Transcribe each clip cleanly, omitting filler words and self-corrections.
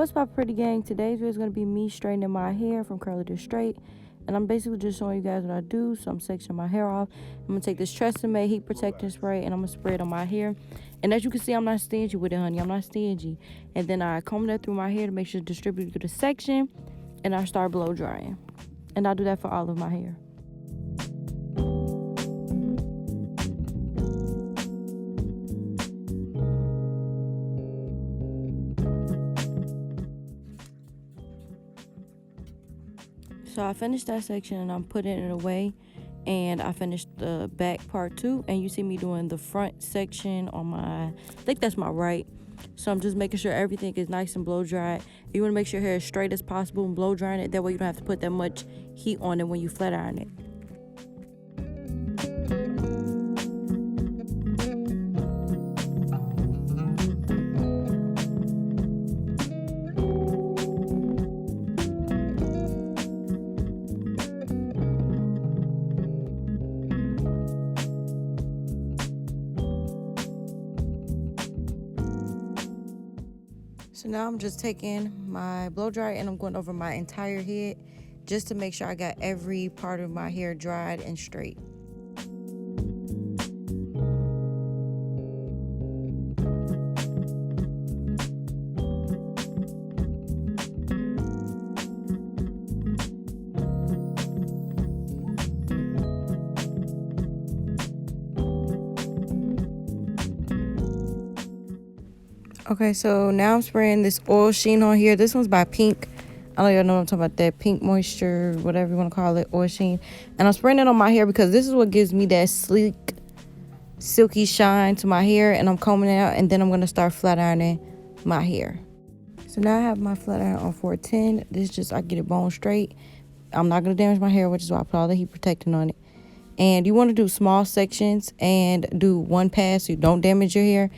What's up, pretty gang? Today's video is going to be me straightening my hair from curly to straight. And I'm basically just showing you guys what I do. So I'm sectioning my hair off. I'm going to take this Tresemme heat protecting spray and I'm going to spray it on my hair. And as you can see, I'm not stingy with it, honey. I'm not stingy. And then I comb that through my hair to make sure it's distributed through the section. And I start blow drying. And I do that for all of my hair. So I finished that section and I'm putting it away, and I finished the back part too. And you see me doing the front section on my, I think that's my right. So I'm just making sure everything is nice and blow dried. You want to make sure your hair is straight as possible and blow drying it. That way you don't have to put that much heat on it when you flat iron it. So now I'm just taking my blow dryer and I'm going over my entire head just to make sure I got every part of my hair dried and straight. Okay, so now I'm spraying this oil sheen on here. This one's by Pink. I don't even know what I'm talking about, that Pink Moisture, whatever you want to call it, oil sheen. And I'm spraying it on my hair because this is what gives me that sleek, silky shine to my hair. And I'm combing it out, and then I'm going to start flat ironing my hair. So now I have my flat iron on 410. This is just, I get it bone straight. I'm not going to damage my hair, which is why I put all the heat protectant on it. And you want to do small sections and do one pass so you don't damage your hair.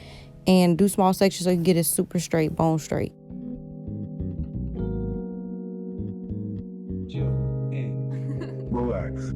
And do small sections so you can get it super straight, bone straight. Relax.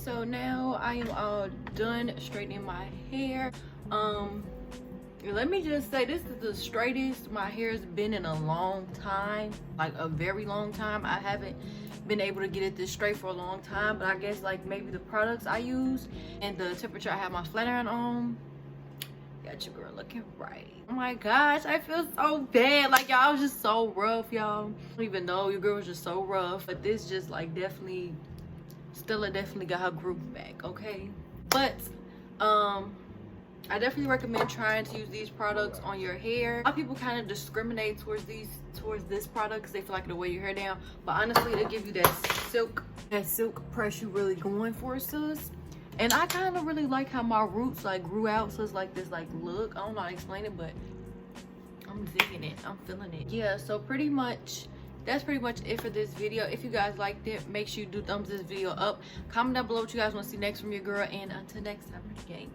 So now I am all done straightening my hair. Let me just say, this is the straightest my hair has been in a long time, like a very long time. I haven't been able to get it this straight for a long time, but I guess like maybe the products I use and the temperature I have my flat iron on got your girl looking right. Oh my gosh, I feel so bad. Like, y'all, was just so rough, y'all. I don't even know, your girl was just so rough, but this just like definitely Stella definitely got her groove back, okay? But I definitely recommend trying to use these products on your hair. A lot of people kind of discriminate towards this product because they feel like it'll weigh your hair down, but honestly it'll give you that silk press you really going for, sis. And I kind of really like how my roots like grew out, so it's like this like look. I don't know how to explain it, but I'm digging it. I'm feeling it. Yeah, so pretty much that's pretty much it for this video. If you guys liked it, make sure you do thumbs this video up. Comment down below what you guys want to see next from your girl. And until next time, pretty gang.